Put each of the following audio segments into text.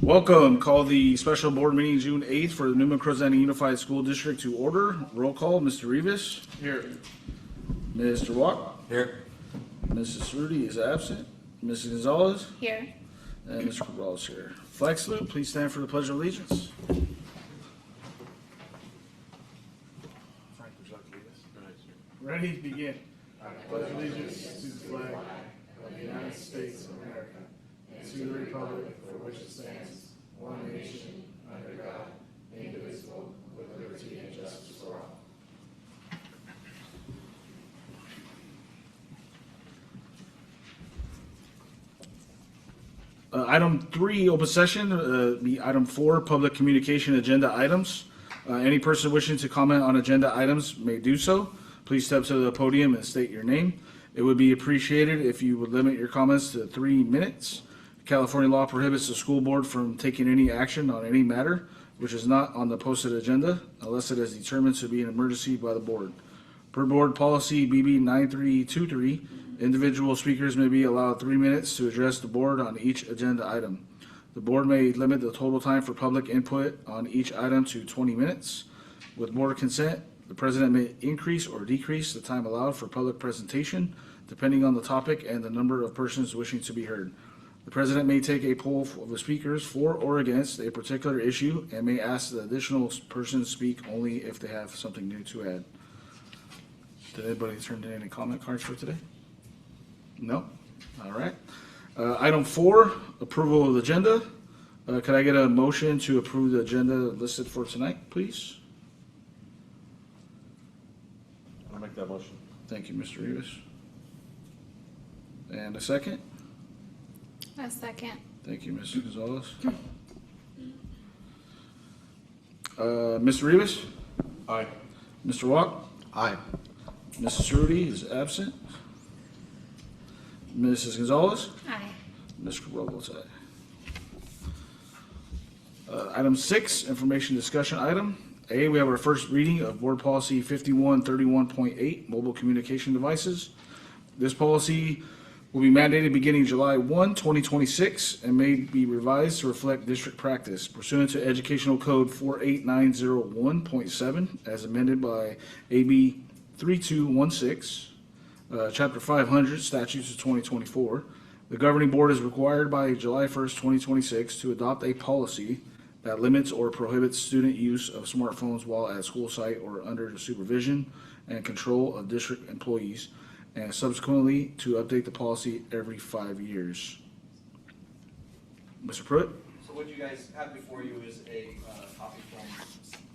Welcome. Call the special board meeting June 8th for the Newman Crozani Unified School District to order. Roll call, Mr. Rivas. Here. Mr. Watt. Here. Mrs. Rudy is absent. Mrs. Gonzalez. Here. And Mr. Cabral is here. Flag salute, please stand for the Pledge of Allegiance. Frank, would you like to lead us? Ready? Begin. I pledge allegiance to the flag of the United States of America and to the republic for which it stands, one nation, under God, indivisible, with liberty and justice for all. Item 3, open session. Item 4, public communication agenda items. Any person wishing to comment on agenda items may do so. Please step to the podium and state your name. It would be appreciated if you would limit your comments to 3 minutes. California law prohibits the school board from taking any action on any matter which is not on the posted agenda unless it is determined to be an emergency by the board. Per board policy BB 9323, individual speakers may be allowed 3 minutes to address the board on each agenda item. The board may limit the total time for public input on each item to 20 minutes. With board consent, the president may increase or decrease the time allowed for public presentation depending on the topic and the number of persons wishing to be heard. The president may take a poll of the speakers for or against a particular issue and may ask the additional persons speak only if they have something new to add. Did anybody turn in any comment cards for today? No? All right. Item 4, approval of the agenda. Could I get a motion to approve the agenda listed for tonight, please? I'll make that motion. Thank you, Mr. Rivas. And a second? A second. Thank you, Mrs. Gonzalez. Mr. Rivas? Aye. Mr. Watt? Aye. Mrs. Rudy is absent. Mrs. Gonzalez? Aye. Mr. Cabral votes aye. Item 6, information discussion item. A, we have our first reading of Board Policy 5131.8, mobile communication devices. This policy will be mandated beginning July 1, 2026, and may be revised to reflect district practice pursuant to Educational Code 48901.7 as amended by AB 3216, Chapter 500, Statutes of 2024. The governing board is required by July 1st, 2026 to adopt a policy that limits or prohibits student use of smartphones while at school site or under the supervision and control of district employees, and subsequently to update the policy every 5 years. Mr. Pruitt? So what you guys have before you is a copy from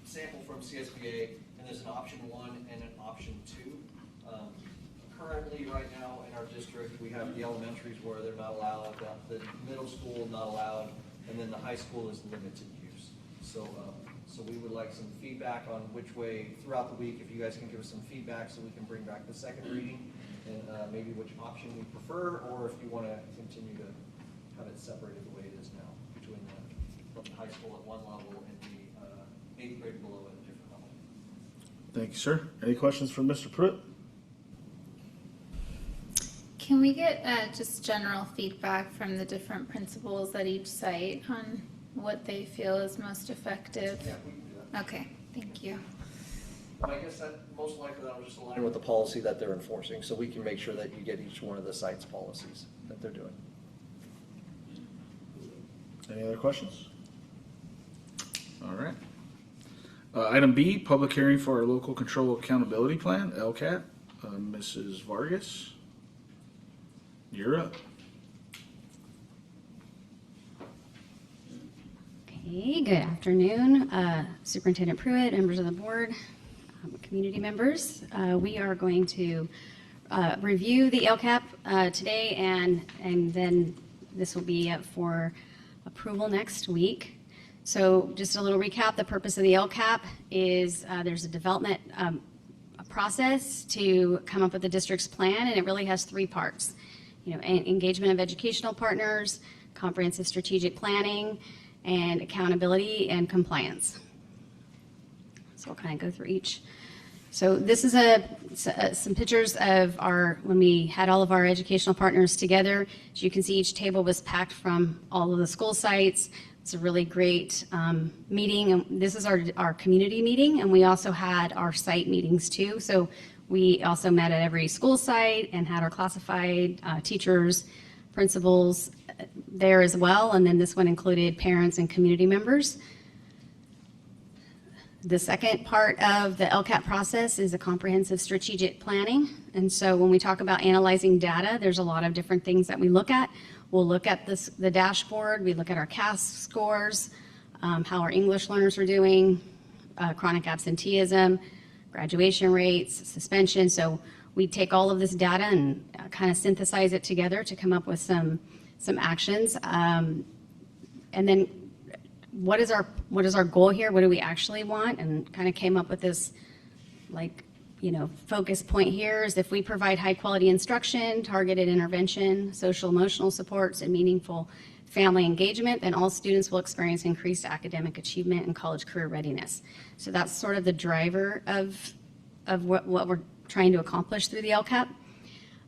sample from CSBA, and there's an option 1 and an option 2. Currently, right now in our district, we have the elementaries where they're not allowed, the middle school not allowed, and then the high school is limited use. So we would like some feedback on which way throughout the week, if you guys can give us some feedback so we can bring back the second reading, and maybe which option we prefer, or if you want to continue to have it separated the way it is now, between the high school at one level and the 8th grade below at a different level. Thank you, sir. Any questions for Mr. Pruitt? Can we get just general feedback from the different principals at each site on what they feel is most effective? Yeah, we can do that. Okay, thank you. I guess that most likely that'll just align with the policy that they're enforcing, so we can make sure that you get each one of the site's policies that they're doing. Any other questions? All right. Item B, public hearing for our local control accountability plan, LCAT. Mrs. Vargas, you're up. Okay, good afternoon, Superintendent Pruitt, members of the board, community members. We are going to review the LCAP today, and then this will be up for approval next week. So just a little recap, the purpose of the LCAP is there's a development process to come up with the district's plan, and it really has 3 parts. Engagement of educational partners, comprehensive strategic planning, and accountability and compliance. So I'll kind of go through each So this is some pictures of when we had all of our educational partners together. As you can see, each table was packed from all of the school sites. It's a really great meeting. And this is our community meeting, and we also had our site meetings too. So we also met at every school site and had our classified teachers, principals there as well. And then this one included parents and community members. The second part of the LCAP process is a comprehensive strategic planning. And so when we talk about analyzing data, there's a lot of different things that we look at. We'll look at the dashboard, we look at our CAS scores, how our English learners are doing, chronic absenteeism, graduation rates, suspension. So we take all of this data and kind of synthesize it together to come up with some actions. And then what is our goal here? What do we actually want? And kind of came up with this, focus point here is if we provide high quality instruction, targeted intervention, social emotional supports, and meaningful family engagement, then all students will experience increased academic achievement and college career readiness. So that's sort of the driver of what we're trying to accomplish through the LCAP.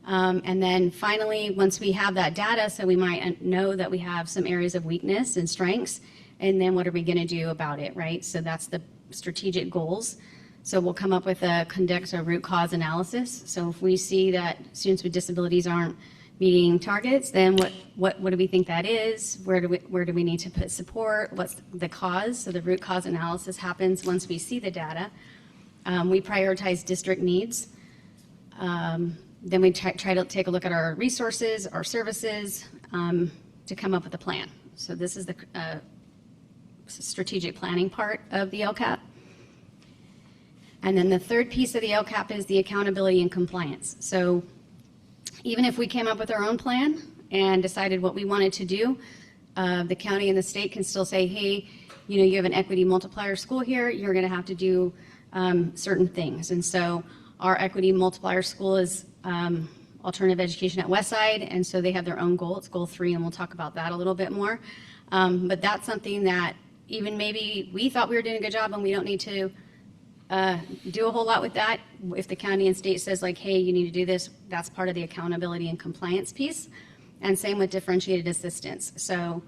And then finally, once we have that data, so we might know that we have some areas of weakness and strengths, and then what are we going to do about it, right? So that's the strategic goals. So we'll come up with conduct a root cause analysis. So if we see that students with disabilities aren't meeting targets, then what do we think that is? Where do we need to put support? What's the cause? So the root cause analysis happens once we see the data. We prioritize district needs. Then we try to take a look at our resources, our services, to come up with a plan. So this is the strategic planning part of the LCAP. And then the third piece of the LCAP is the accountability and compliance. So even if we came up with our own plan and decided what we wanted to do, the county and the state can still say, hey, you have an equity multiplier school here, you're going to have to do certain things. And so our equity multiplier school is alternative education at Westside, and so they have their own goal. It's goal 3, and we'll talk about that a little bit more. But that's something that even maybe we thought we were doing a good job and we don't need to do a whole lot with that. If the county and state says hey, you need to do this, that's part of the accountability and compliance piece. And same with differentiated assistance. So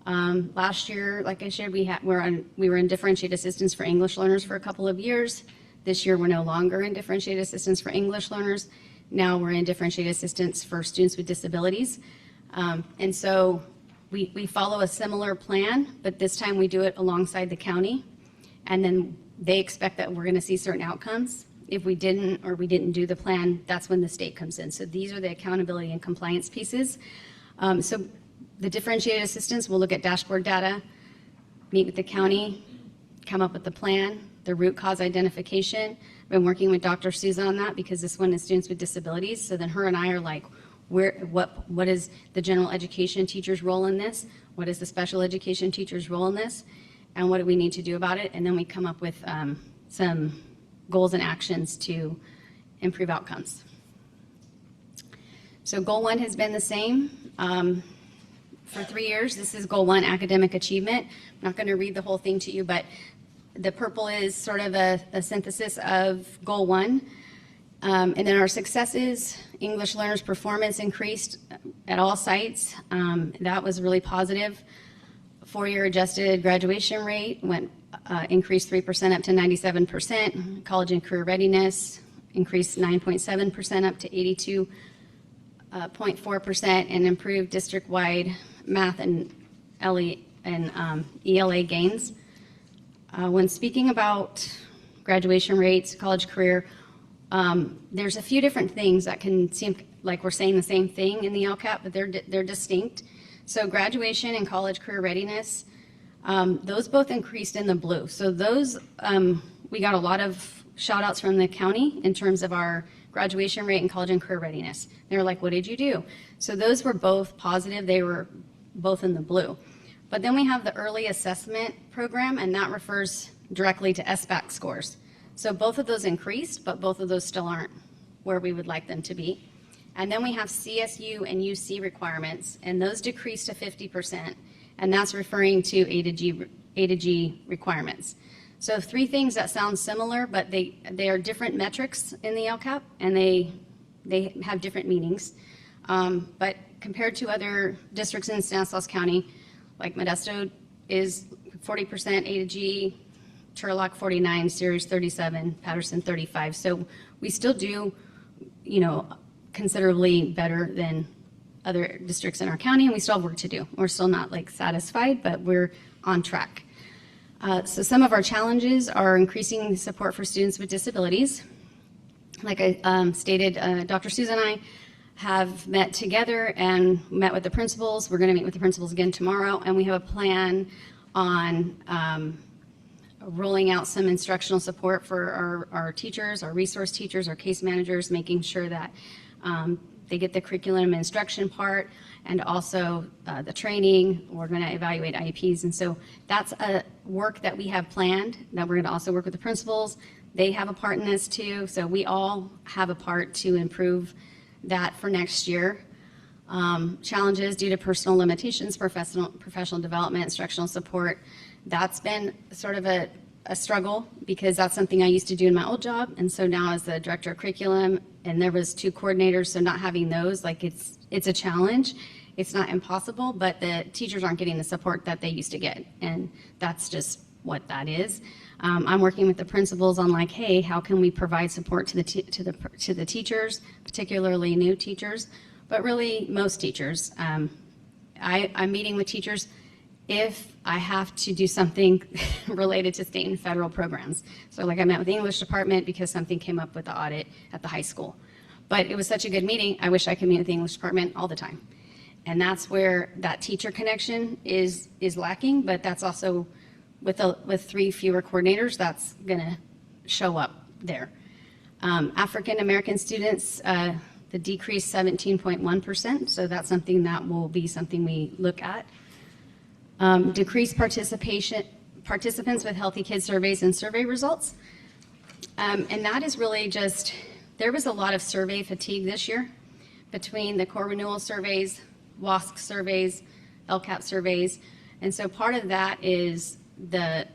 last year, like I shared, we were in differentiated assistance for English learners for a couple of years. This year, we're no longer in differentiated assistance for English learners. Now we're in differentiated assistance for students with disabilities. And so we follow a similar plan, but this time we do it alongside the county. And then they expect that we're going to see certain outcomes. If we didn't, or we didn't do the plan, that's when the state comes in. So these are the accountability and compliance pieces. So the differentiated assistance, we'll look at dashboard data, meet with the county, come up with the plan, the root cause identification. I've been working with Dr. Souza on that because this one is students with disabilities. So then her and I are like, what is the general education teacher's role in this? What is the special education teacher's role in this? And what do we need to do about it? And then we come up with some goals and actions to improve outcomes. So goal 1 has been the same for 3 years. This is goal 1, academic achievement. I'm not going to read the whole thing to you, but the purple is sort of a synthesis of goal 1. And then our successes, English learners' performance increased at all sites. That was really positive. 4-year adjusted graduation rate increased 3% up to 97%. College and career readiness increased 9.7% up to 82.4%, and improved district-wide math and ELA gains. When speaking about graduation rates, college career, there's a few different things that can seem like we're saying the same thing in the LCAP, but they're distinct. So graduation and college career readiness, those both increased in the blue. So those, we got a lot of shout outs from the county in terms of our graduation rate and college and career readiness. They were like, what did you do? So those were both positive. They were both in the blue. But then we have the early assessment program, and that refers directly to SBAC scores. So both of those increased, but both of those still aren't where we would like them to be. And then we have CSU and UC requirements, and those decreased to 50%, and that's referring to A to G requirements. So 3 things that sound similar, but they are different metrics in the LCAP, and they have different meanings. But compared to other districts in Stanislaus County, like Modesto is 40% A to G, Turlock 49, Sears 37, Patterson 35. So we still do, considerably better than other districts in our county, and we still have work to do. We're still not satisfied, but we're on track. So some of our challenges are increasing support for students with disabilities. Like I stated, Dr. Susan and I have met together and met with the principals. We're going to meet with the principals again tomorrow, and we have a plan on rolling out some instructional support for our teachers, our resource teachers, our case managers, making sure that they get the curriculum and instruction part, and also the training. We're going to evaluate IEPs, and so that's a work that we have planned that we're going to also work with the principals. They have a part in this too, so we all have a part to improve that for next year. Challenges due to personal limitations, professional development, instructional support. That's been sort of a struggle because that's something I used to do in my old job, and so now as the director of curriculum, and there was 2 coordinators, so not having those, it's a challenge. It's not impossible, but the teachers aren't getting the support that they used to get, and that's just what that is. I'm working with the principals on hey, how can we provide support to the teachers, particularly new teachers, but really most teachers. I'm meeting with teachers if I have to do something related to state and federal programs. So I met with the English department because something came up with the audit at the high school. But it was such a good meeting, I wish I could meet with the English department all the time. And that's where that teacher connection is lacking, but that's also with 3 fewer coordinators, that's gonna show up there. African American students, the decrease 17.1%, so that's something that will be something we look at. Decreased participants with Healthy Kids surveys and survey results. And that is really just, there was a lot of survey fatigue this year between the core renewal surveys, WASC surveys, LCAP surveys. And so part of that is the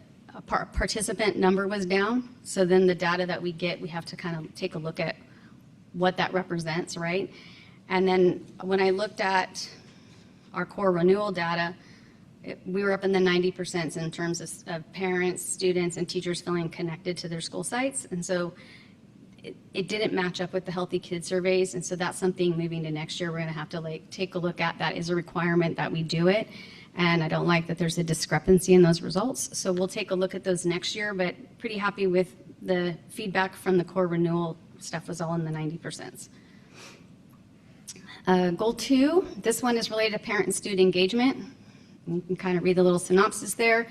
participant number was down. So then the data that we get, we have to kind of take a look at what that represents, right? And then when I looked at our core renewal data, we were up in the 90% in terms of parents, students, and teachers feeling connected to their school sites. And so it didn't match up with the Healthy Kids surveys. And so that's something moving to next year, we're going to have to take a look at. That is a requirement that we do it. And I don't like that there's a discrepancy in those results. So we'll take a look at those next year, but pretty happy with the feedback from the core renewal stuff was all in the 90%. Goal 2, this one is related to parent and student engagement. You can kind of read the little synopsis there.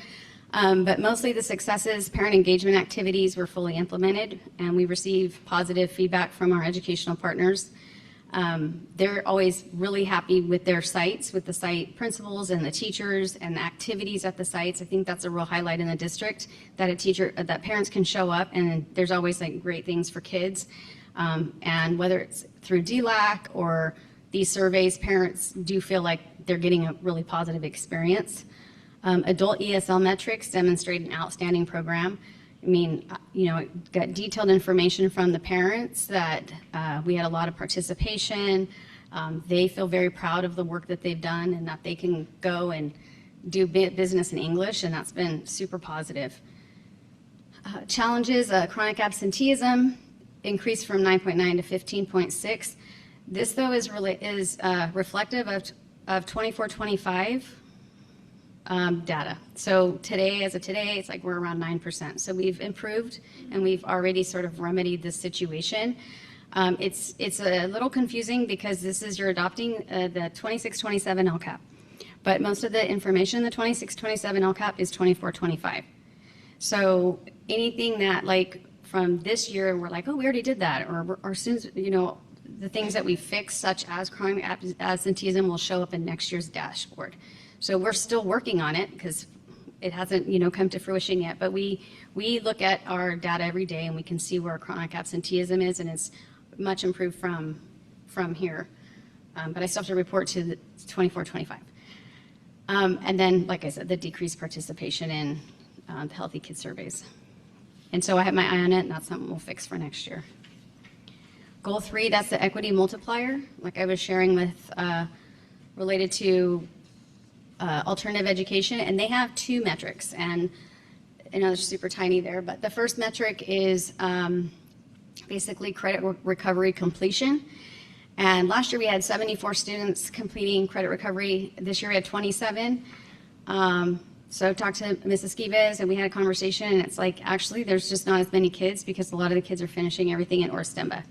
But mostly the successes, parent engagement activities were fully implemented, and we receive positive feedback from our educational partners. They're always really happy with their sites, with the site principals and the teachers and the activities at the sites. I think that's a real highlight in the district, that parents can show up and there's always great things for kids. And whether it's through DLAC or these surveys, parents do feel like they're getting a really positive experience. Adult ESL metrics demonstrate an outstanding program. I mean, got detailed information from the parents that we had a lot of participation. They feel very proud of the work that they've done and that they can go and do business in English, and that's been super positive. Challenges, chronic absenteeism increased from 9.9 to 15.6. This, though, is reflective of 24-25 data. So today, as of today, it's we're around 9%. So we've improved, and we've already sort of remedied this situation. It's a little confusing because you're adopting the 26-27 LCAP, but most of the information in the 26-27 LCAP is 24-25. So anything that from this year, we're oh, we already did that, or soon, the things that we fixed, such as chronic absenteeism, will show up in next year's dashboard. So we're still working on it because it hasn't, come to fruition yet. But we look at our data every day, and we can see where chronic absenteeism is, and it's much improved from here. But I still have to report to the 24-25. And then, like I said, the decreased participation in the Healthy Kids surveys. And so I have my eye on it, and that's something we'll fix for next year. Goal 3, that's the equity multiplier, like I was sharing with, related to alternative education, and they have 2 metrics, and I know they're super tiny there, but the first metric is basically credit recovery completion. And last year we had 74 students completing credit recovery. This year we had 27. So I talked to Mrs. Esquives and we had a conversation, and it's like, actually, there's just not as many kids because a lot of the kids are finishing everything in Orstemba,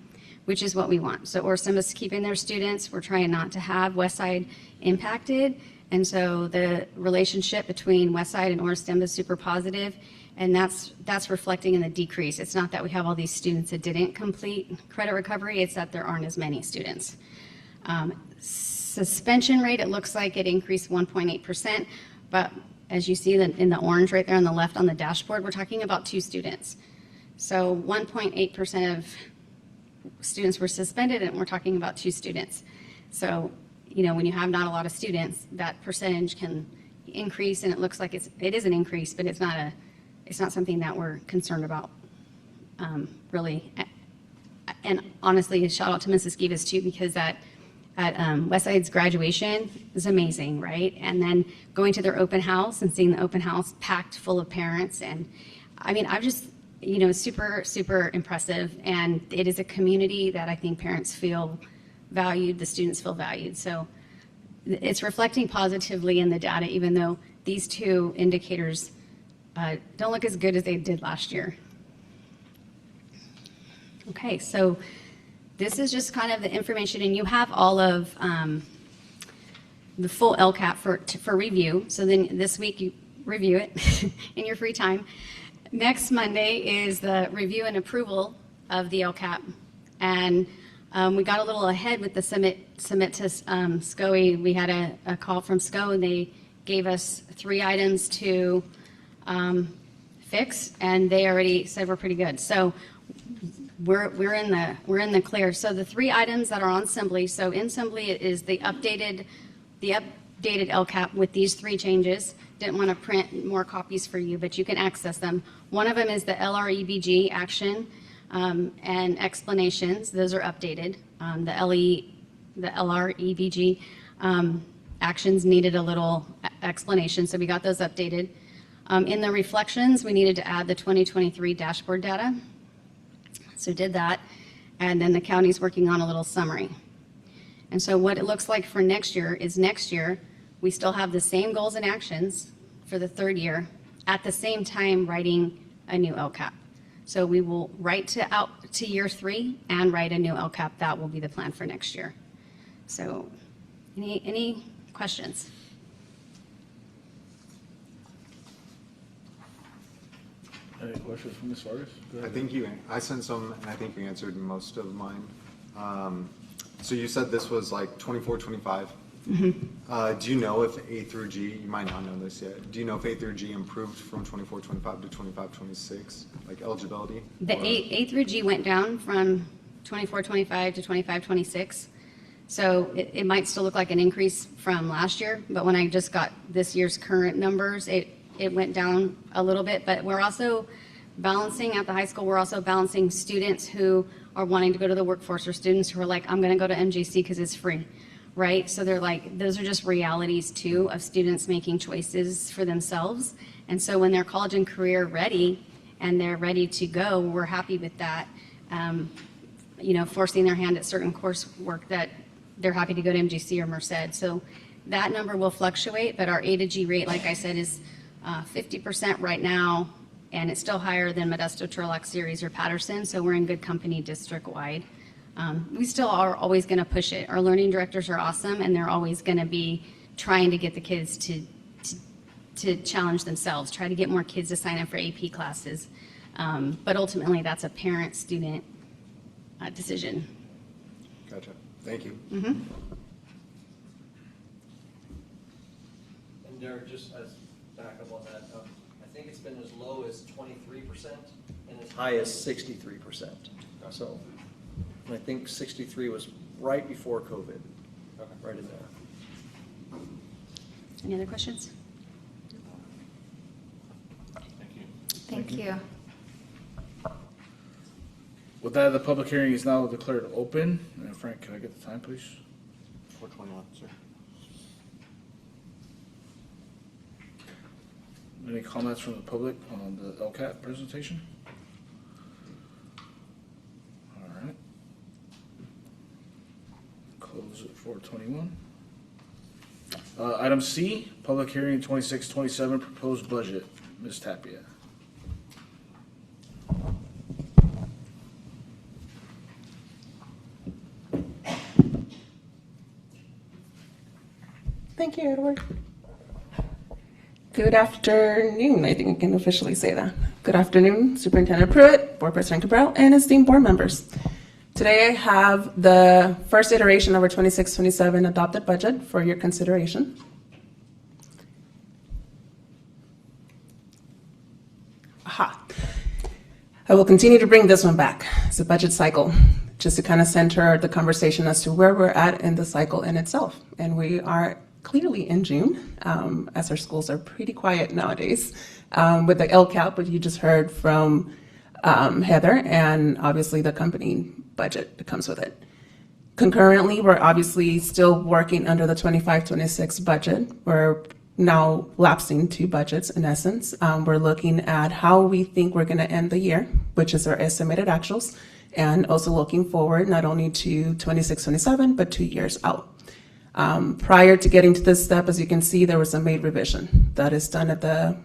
which is what we want. So Orstemba's keeping their students. We're trying not to have Westside impacted. And so the relationship between Westside and Orstemba is super positive, and that's reflecting in the decrease. It's not that we have all these students that didn't complete credit recovery, it's that there aren't as many students. Suspension rate, it looks like it increased 1.8%, but as you see in the orange right there on the left on the dashboard, we're talking about 2 students. So 1.8% of students were suspended, and we're talking about 2 students. So, when you have not a lot of students, that percentage can increase, and it looks like it is an increase, but it's not something that we're concerned about, really. And honestly, a shout out to Mrs. Esquives too, because at Westside's graduation is amazing, right? And then going to their open house and seeing the open house packed full of parents, and I'm just, super, super impressive. And it is a community that I think parents feel valued, the students feel valued. So it's reflecting positively in the data, even though these 2 indicators don't look as good as they did last year. Okay, so this is just kind of the information, and you have all of the full LCAP for review. So then this week you review it in your free time. Next Monday is the review and approval of the LCAP, and we got a little ahead with the submit to SCOE. We had a call from SCO, and they gave us 3 items to fix, and they already said we're pretty good. So we're in the clear. So the 3 items that are on Assembly. So in Assembly it is the updated LCAP with these 3 changes. Didn't want to print more copies for you, but you can access them. One of them is the LREBG action and explanations. Those are updated. The LREBG actions needed a little explanation, so we got those updated. In the reflections, we needed to add the 2023 dashboard data, so did that, and then the county's working on a little summary. And so what it looks like for next year is we still have the same goals and actions for the 3rd year, at the same time writing a new LCAP. So we will write out to year 3 and write a new LCAP. That will be the plan for next year. So any questions? Any questions from Ms. Vargas? Go ahead. I sent some, and I think you answered most of mine. So you said this was like 24, 25. Mm-hmm. Do you know if A through G, you might not know this yet, do you know if A through G improved from 24, 25 to 25, 26, like eligibility? The A through G went down from 24, 25 to 25, 26. So it might still look like an increase from last year, but when I just got this year's current numbers, it went down a little bit. But we're also balancing at the high school, we're also balancing students who are wanting to go to the workforce, or students who are like, I'm going to go to MJC because it's free, right? So they're like, those are just realities too of students making choices for themselves. And so when they're college and career ready and they're ready to go, we're happy with that. Forcing their hand at certain coursework that they're happy to go to MJC or Merced. So that number will fluctuate, but our A to G rate, like I said, is 50% right now, and it's still higher than Modesto, Turlock, Ceres, or Patterson, so we're in good company district-wide. We still are always going to push it. Our learning directors are awesome, and they're always going to be trying to get the kids to challenge themselves, try to get more kids to sign up for AP classes. But ultimately, that's a parent-student decision. Gotcha. Thank you. Mm-hmm. And Derek, just as backup on that, I think it's been as low as 23% and as high as 63%. So I think 63 was right before COVID, right in there. Any other questions? Thank you. Thank you. With that, the public hearing is now declared open. Frank, can I get the time, please? 4:21, sir. Any comments from the public on the LCAP presentation? All right. Close at 4:21. Item C, public hearing 2627, proposed budget. Ms. Tapia. Thank you, Edward. Good afternoon, I think I can officially say that. Good afternoon, Superintendent Pruitt, Board President Cabral, and esteemed board members. Today I have the first iteration of our 26-27 adopted budget for your consideration. Aha. I will continue to bring this one back. It's a budget cycle, just to kind of center the conversation as to where we're at in the cycle in itself. And we are clearly in June, as our schools are pretty quiet nowadays, with the LCAP, which you just heard from Heather, and obviously the company budget that comes with it. Concurrently, we're obviously still working under the 25-26 budget. We're now lapsing two budgets in essence. We're looking at how we think we're going to end the year, which is our estimated actuals, and also looking forward not only to 26-27, but 2 years out. Prior to getting to this step, as you can see, there was a May revision that is done at the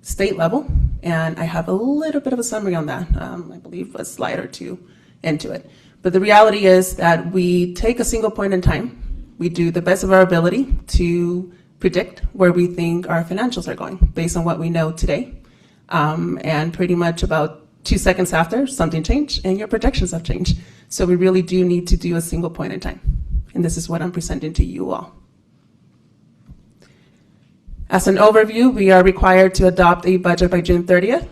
state level, and I have a little bit of a summary on that. I believe a slide or two into it. But the reality is that we take a single point in time, we do the best of our ability to predict where we think our financials are going based on what we know today, and pretty much about 2 seconds after, something changed and your projections have changed. So we really do need to do a single point in time. And this is what I'm presenting to you all. As an overview, we are required to adopt a budget by June 30th.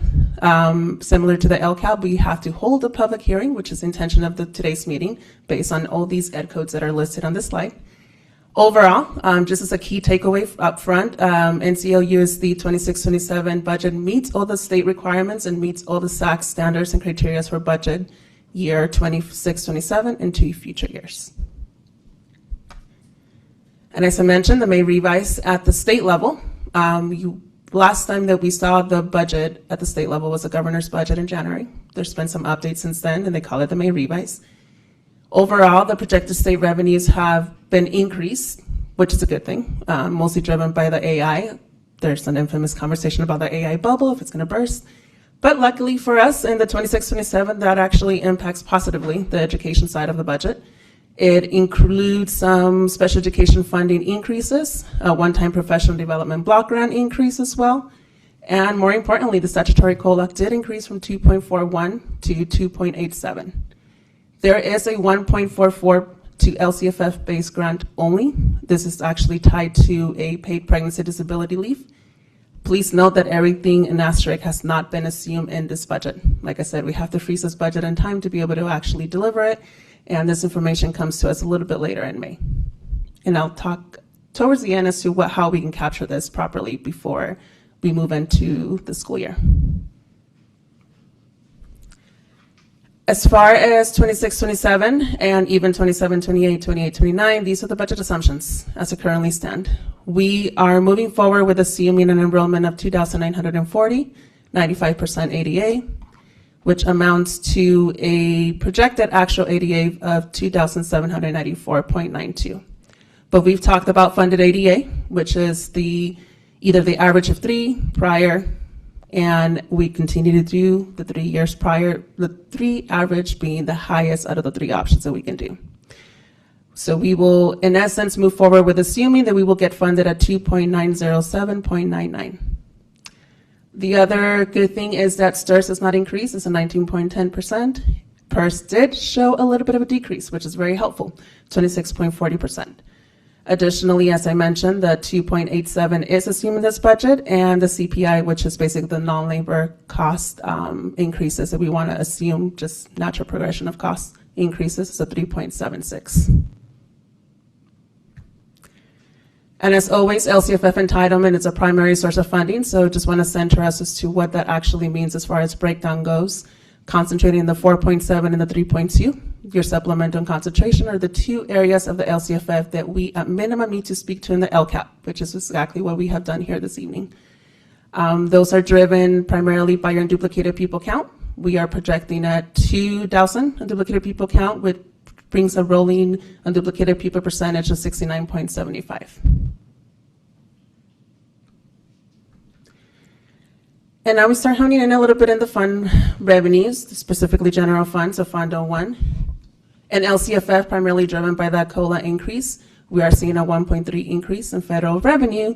Similar to the LCAP, we have to hold a public hearing, which is the intention of today's meeting, based on all these ed codes that are listed on this slide. Overall, just as a key takeaway up front, NCLUSD 26-27 budget meets all the state requirements and meets all the SAC standards and criteria for budget year 26-27 and 2 future years. And as I mentioned, the May revise at the state level. Last time that we saw the budget at the state level was the governor's budget in January. There's been some updates since then, and they call it the May revise. Overall, the projected state revenues have been increased, which is a good thing, mostly driven by the AI. There's an infamous conversation about the AI bubble, if it's going to burst. But luckily for us, in the 26-27, that actually impacts positively the education side of the budget. It includes some special education funding increases, a one-time professional development block grant increase as well, and more importantly, the statutory COLA did increase from 2.41 to 2.87. There is a 1.44 to LCFF-based grant only. This is actually tied to a paid pregnancy disability leave. Please note that everything in asterisk has not been assumed in this budget. Like I said, we have to freeze this budget in time to be able to actually deliver it. And this information comes to us a little bit later in May. And I'll talk towards the end as to how we can capture this properly before we move into the school year. As far as 26-27 and even 27-28, 28-29, these are the budget assumptions as they currently stand. We are moving forward with assuming an enrollment of 2,940, 95% ADA, which amounts to a projected actual ADA of 2,794.92. But we've talked about funded ADA, which is either the average of 3 prior, and we continue to do the 3 years prior, the 3 average being the highest out of the 3 options that we can do. So we will, in essence, move forward with assuming that we will get funded at 2.907.99. The other good thing is that STIRS has not increased. It's a 19.10%. PERS did show a little bit of a decrease, which is very helpful, 26.40%. Additionally, as I mentioned, the 2.87 is assumed in this budget, and the CPI, which is basically the non-labor cost increases that we want to assume, just natural progression of cost increases, is a 3.76. And as always, LCFF entitlement is a primary source of funding, so just want to center us as to what that actually means as far as breakdown goes. concentrating the 4.7 and the 3.2. Your supplemental and concentration are the two areas of the LCFF that we at minimum need to speak to in the LCAP, which is exactly what we have done here this evening. Those are driven primarily by your unduplicated people count. We are projecting at 2,000 unduplicated people count, which brings a rolling unduplicated people percentage of 69.75. And now we start honing in a little bit in the fund revenues, specifically general funds, so Fund 01. And LCFF, primarily driven by that COLA increase, we are seeing a 1.3 increase in federal revenue.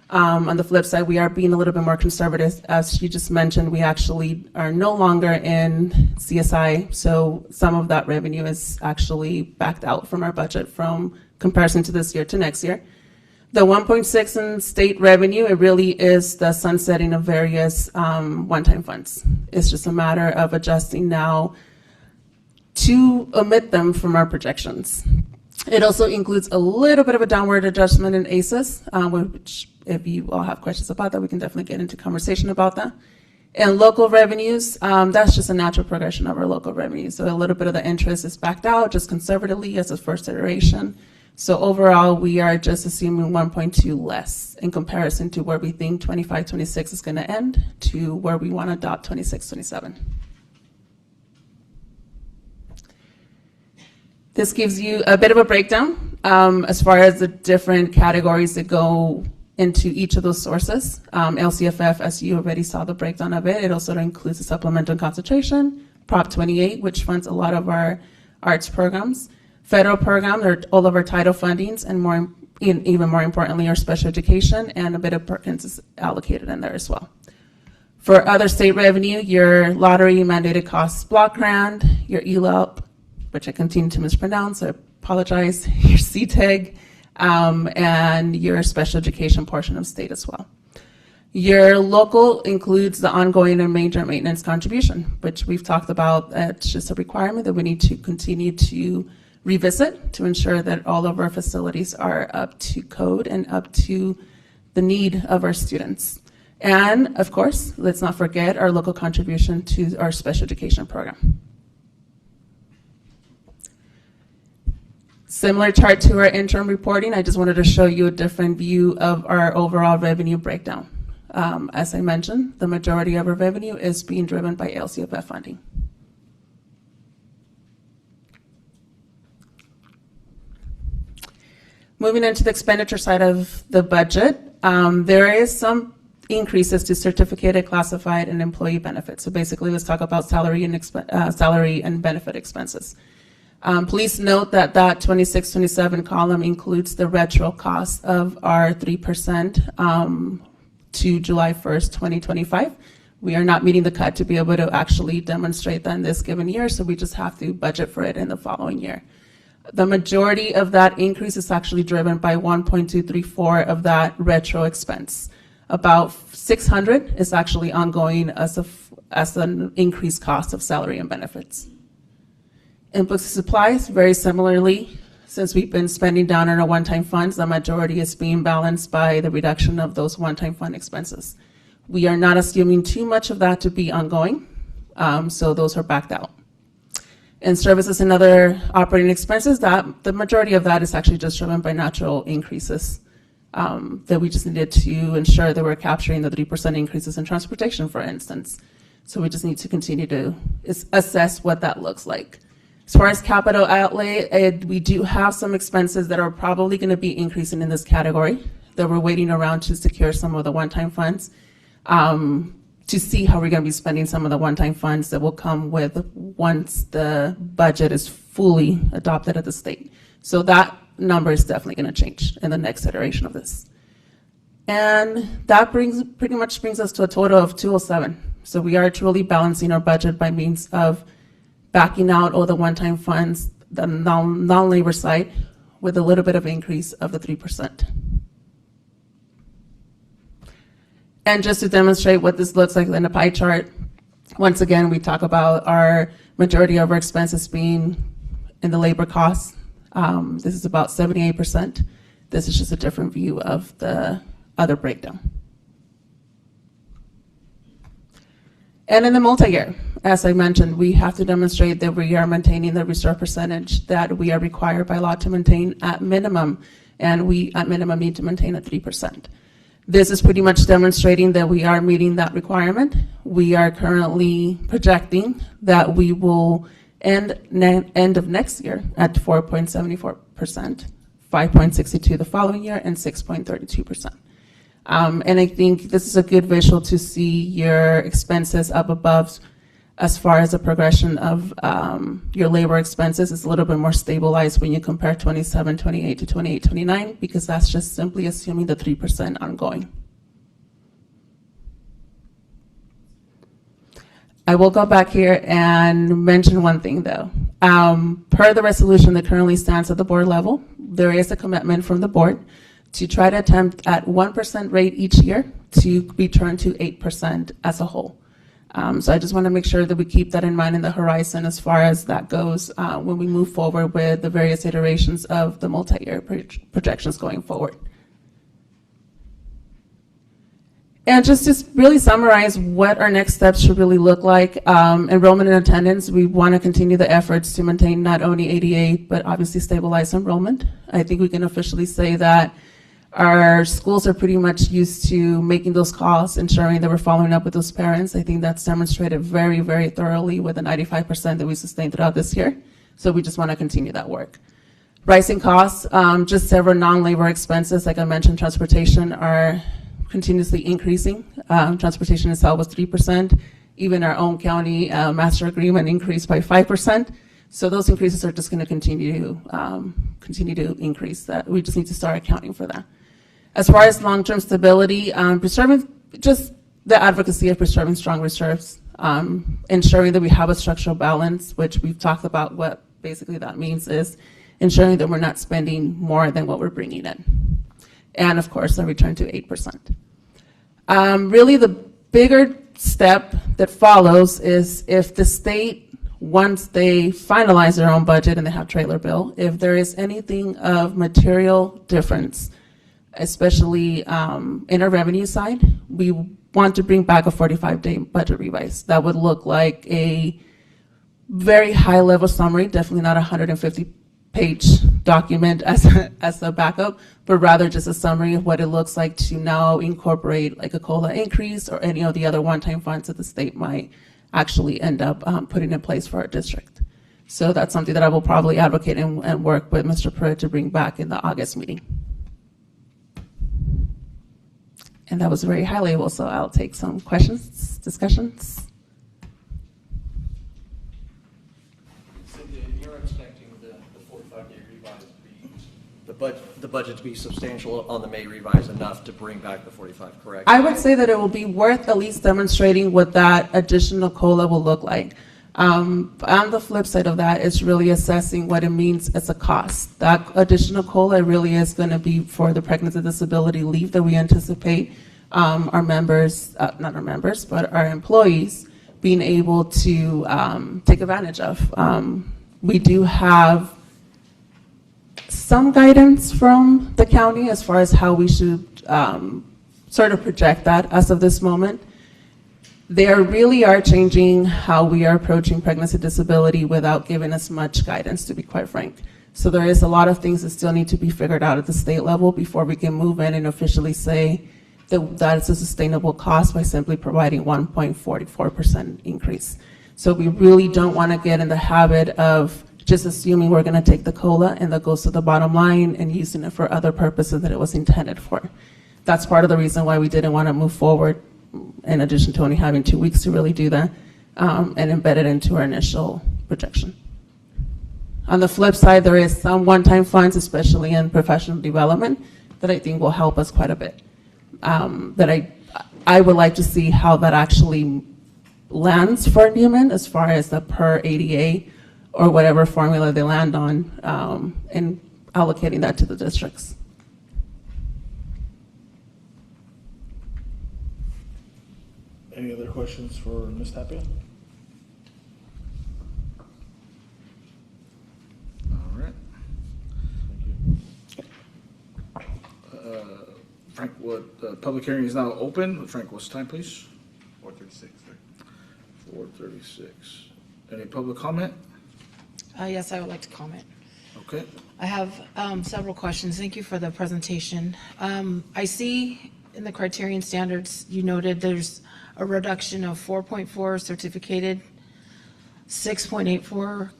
On the flip side, we are being a little bit more conservative. As you just mentioned, we actually are no longer in CSI, so some of that revenue is actually backed out from our budget from comparison to this year to next year. The 1.6 in state revenue, it really is the sunsetting of various one-time funds. It's just a matter of adjusting now to omit them from our projections. It also includes a little bit of a downward adjustment in ACES, which if you all have questions about that, we can definitely get into conversation about that. And local revenues, that's just a natural progression of our local revenues. So a little bit of the interest is backed out just conservatively as a first iteration. So overall, we are just assuming 1.2 less in comparison to where we think 25-26 is going to end to where we want to adopt 26-27. This gives you a bit of a breakdown as far as the different categories that go into each of those sources. LCFF, as you already saw the breakdown of it, it also includes the supplemental concentration, Prop 28, which funds a lot of our arts programs. Federal program, or all of our title fundings, and even more importantly, our special education, and a bit of Perkins is allocated in there as well. For other state revenue, your lottery mandated costs block grant, your ELOP, which I continue to mispronounce, I apologize, your CTEG, and your special education portion of state as well. Your local includes the ongoing and major maintenance contribution, which we've talked about. It's just a requirement that we need to continue to revisit to ensure that all of our facilities are up to code and up to the need of our students. And of course, let's not forget our local contribution to our special education program. Similar chart to our interim reporting, I just wanted to show you a different view of our overall revenue breakdown. As I mentioned, the majority of our revenue is being driven by LCFF funding. Moving into the expenditure side of the budget, there is some increases to certificated, classified, and employee benefits. So basically, let's talk about salary and benefit expenses. Please note that that 26-27 column includes the retro cost of our 3% to July 1st, 2025. We are not meeting the cut to be able to actually demonstrate that in this given year, so we just have to budget for it in the following year. The majority of that increase is actually driven by 1.234 of that retro expense. About 600 is actually ongoing as an increased cost of salary and benefits. In books and supplies, very similarly, since we've been spending down on our one-time funds, the majority is being balanced by the reduction of those one-time fund expenses. We are not assuming too much of that to be ongoing, so those are backed out. In services and other operating expenses, the majority of that is actually just driven by natural increases that we just needed to ensure that we're capturing the 3% increases in transportation, for instance. So we just need to continue to assess what that looks like. As far as capital outlay, we do have some expenses that are probably going to be increasing in this category that we're waiting around to secure some of the one-time funds to see how we're going to be spending some of the one-time funds that will come with once the budget is fully adopted at the state. So that number is definitely going to change in the next iteration of this. And that pretty much brings us to a total of 207. So we are truly balancing our budget by means of backing out all the one-time funds, the non-labor side, with a little bit of increase of the 3%. And just to demonstrate what this looks like in a pie chart, once again, we talk about our majority of our expenses being in the labor costs. This is about 78%. This is just a different view of the other breakdown. And in the multi-year, as I mentioned, we have to demonstrate that we are maintaining the reserve percentage that we are required by law to maintain at minimum, and we at minimum need to maintain at 3%. This is pretty much demonstrating that we are meeting that requirement. We are currently projecting that we will end of next year at 4.74%, 5.62% the following year, and 6.32%. And I think this is a good visual to see your expenses up above. As far as the progression of your labor expenses, it's a little bit more stabilized when you compare 27, 28 to 28, 29, because that's just simply assuming the 3% ongoing. I will go back here and mention one thing though. Per the resolution that currently stands at the board level, there is a commitment from the board to try to attempt at 1% rate each year to return to 8% as a whole. So I just want to make sure that we keep that in mind in the horizon as far as that goes when we move forward with the various iterations of the multi-year projections going forward. And just to really summarize what our next steps should really look like, enrollment and attendance, we want to continue the efforts to maintain not only ADA, but obviously stabilize enrollment. I think we can officially say that our schools are pretty much used to making those calls, ensuring that we're following up with those parents. I think that's demonstrated very, very thoroughly with the 95% that we sustained throughout this year. So we just want to continue that work. Rising costs, just several non-labor expenses, like I mentioned, transportation are continuously increasing. Transportation itself was 3%. Even our own county master agreement increased by 5%. So those increases are just going to continue to increase. That we just need to start accounting for that. As far as long-term stability, preserving just the advocacy of preserving strong reserves, ensuring that we have a structural balance, which we've talked about. What basically that means is ensuring that we're not spending more than what we're bringing in, and of course, a return to 8%. Really, the bigger step that follows is if the state, once they finalize their own budget and they have trailer bill, if there is anything of material difference, especially in our revenue side, we want to bring back a 45-day budget revise. That would look like a very high-level summary, definitely not a 150-page document as a backup, but rather just a summary of what it looks like to now incorporate like a COLA increase or any of the other one-time funds that the state might actually end up putting in place for our district. So that's something that I will probably advocate and work with Mr. Pruitt to bring back in the August meeting. And that was very high level, so I'll take some questions, discussions. Cynthia, you're expecting the 45-day revise to be, the budget to be substantial on the May revise enough to bring back the 45, correct? I would say that it will be worth at least demonstrating what that additional COLA will look like. On the flip side of that is really assessing what it means as a cost. That additional COLA really is going to be for the pregnancy disability leave that we anticipate our members, not our members, but our employees being able to take advantage of. We do have some guidance from the county as far as how we should sort of project that as of this moment. They really are changing how we are approaching pregnancy disability without giving us much guidance, to be quite frank. So there is a lot of things that still need to be figured out at the state level before we can move in and officially say that that is a sustainable cost by simply providing 1.44% increase. So we really don't want to get in the habit of just assuming we're going to take the COLA and that goes to the bottom line and using it for other purposes that it was intended for. That's part of the reason why we didn't want to move forward, in addition to only having 2 weeks to really do that, and embed it into our initial projection. On the flip side, there is some one-time funds, especially in professional development, that I think will help us quite a bit. That I would like to see how that actually lands for Newman as far as the per ADA or whatever formula they land on, and allocating that to the districts. Any other questions for Ms. Tapia? All right. Thank you. Frank, the public hearing is now open. Frank, what's the time, please? 4:36, sir. 436. Any public comment? Yes, I would like to comment. Okay. I have several questions. Thank you for the presentation. I see in the criterion standards, you noted there's a reduction of 4.4 certificated, 6.84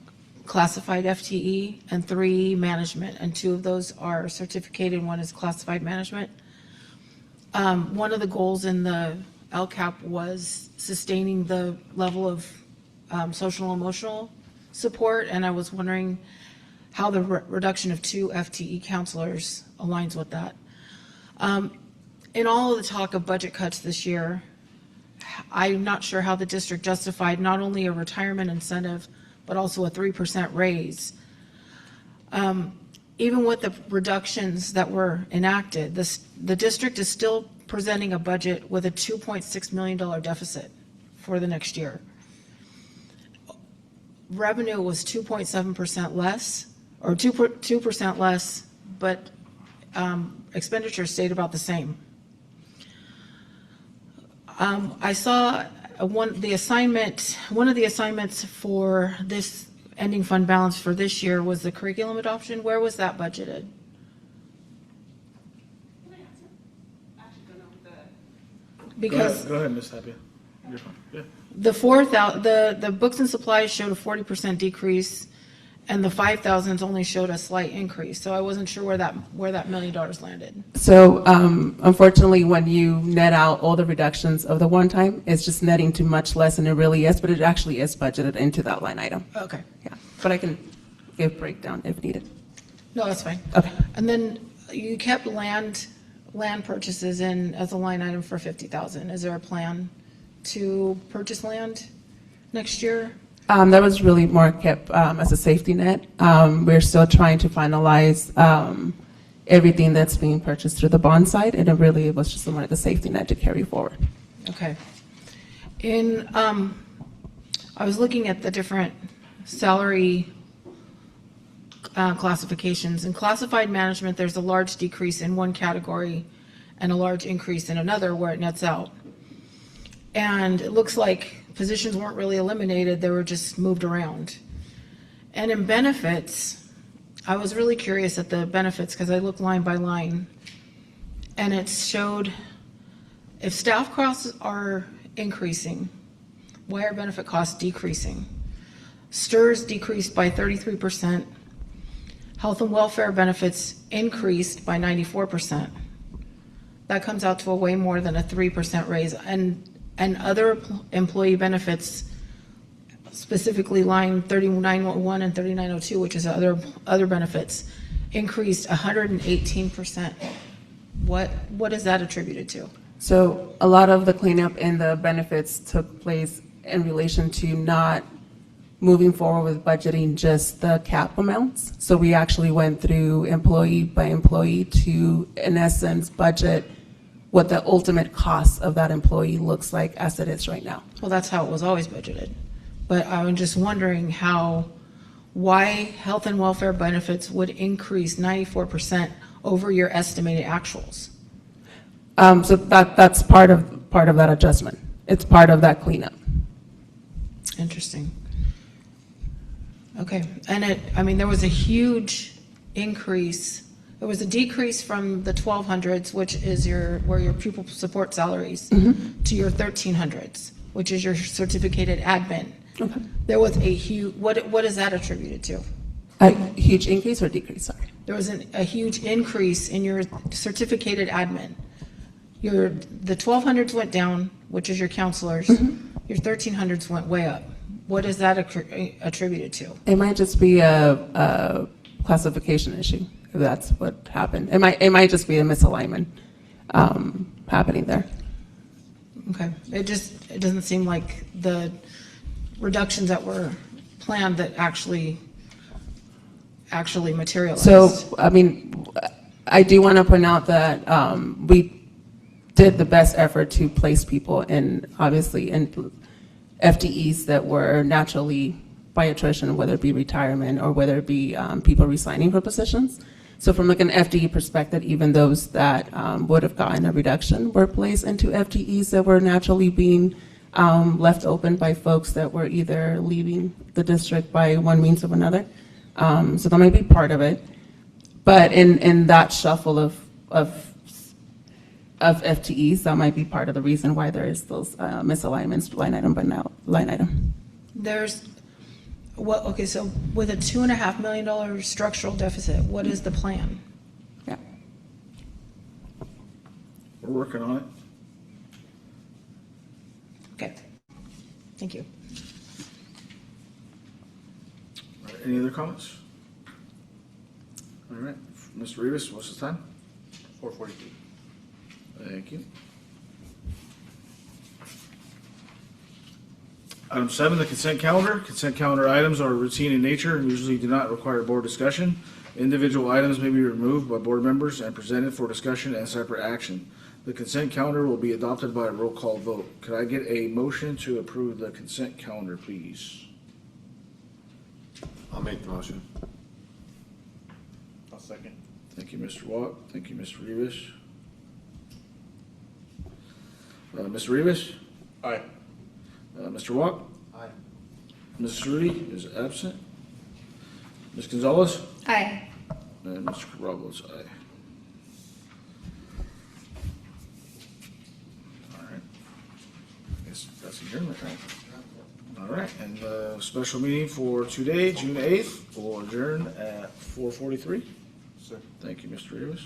classified FTE, and 3 management, and 2 of those are certificated, 1 is classified management. One of the goals in the LCAP was sustaining the level of social and emotional support, and I was wondering how the reduction of 2 FTE counselors aligns with that. In all of the talk of budget cuts this year, I'm not sure how the district justified not only a retirement incentive, but also a 3% raise. Even with the reductions that were enacted, the district is still presenting a budget with a $2.6 million deficit for the next year. Revenue was 2.7% less, or 2% less, but expenditures stayed about the same. I saw one of the assignments for this ending fund balance for this year was the curriculum adoption. Where was that budgeted? Because Go ahead, Ms. Tapia. You're fine. Yeah. the books and supplies showed a 40% decrease, and the 5,000s only showed a slight increase. So I wasn't sure where that $1 million landed. So unfortunately, when you net out all the reductions of the one-time, it's just netting to much less than it really is, but it actually is budgeted into that line item. Okay. Yeah, but I can give breakdown if needed. No, that's fine. Okay. And then you kept land purchases in as a line item for 50,000. Is there a plan to purchase land next year? That was really more kept as a safety net. We're still trying to finalize everything that's being purchased through the bond side, and it really was just more of the safety net to carry forward. Okay. I was looking at the different salary classifications. In classified management, there's a large decrease in one category and a large increase in another where it nets out. And it looks like positions weren't really eliminated, they were just moved around. And in benefits, I was really curious at the benefits because I looked line by line, and it showed if staff costs are increasing, why are benefit costs decreasing? STRS decreased by 33%. Health and welfare benefits increased by 94%. That comes out to a way more than a 3% raise. And other employee benefits, specifically line 3901 and 3902, which is other benefits, increased 118%. What is that attributed to? So a lot of the cleanup in the benefits took place in relation to not moving forward with budgeting just the cap amounts. So we actually went through employee by employee to, in essence, budget what the ultimate cost of that employee looks like as it is right now. Well, that's how it was always budgeted. But I'm just wondering why health and welfare benefits would increase 94% over your estimated actuals. So that's part of that adjustment. It's part of that cleanup. Interesting. Okay, and there was a huge increase. There was a decrease from the 1200s, which is where your pupil support salaries, to your 1300s, which is your certificated admin. Okay. There was a huge, what is that attributed to? A huge increase or decrease, sorry? There was a huge increase in your certificated admin. The 1200s went down, which is your counselors. Your 1300s went way up. What is that attributed to? It might just be a classification issue, if that's what happened. It might just be a misalignment happening there. Okay, it doesn't seem like the reductions that were planned that actually materialized. So, I do want to point out that we did the best effort to place people in FTEs that were naturally by attrition, whether it be retirement or whether it be people resigning for positions. So from an FTE perspective, even those that would have gotten a reduction were placed into FTEs that were naturally being left open by folks that were either leaving the district by one means or another. So that might be part of it. But in that shuffle of FTEs, that might be part of the reason why there is those misalignments, line item, but now line item. There's, what, okay, so with a $2.5 million structural deficit, what is the plan? Yeah. We're working on it. Okay, thank you. All right, any other comments? All right, Mr. Rivas, what's the time? 4:42. Thank you. Item 7, the consent calendar. Consent calendar items are routine in nature and usually do not require board discussion. Individual items may be removed by board members and presented for discussion and separate action. The consent calendar will be adopted by a roll call vote. Could I get a motion to approve the consent calendar, please? I'll make the motion. I'll second. Thank you, Mr. Watt. Thank you, Mr. Rivas. Mr. Rivas? Aye. Mr. Watt? Aye. Mrs. Rudy is absent. Ms. Gonzalez? Aye. And Mr. Robles, aye. All right. Guess that's adjournment, right? All right, and the special meeting for today, June 8th, will adjourn at 4:43. Sir. Thank you, Mr. Rivas.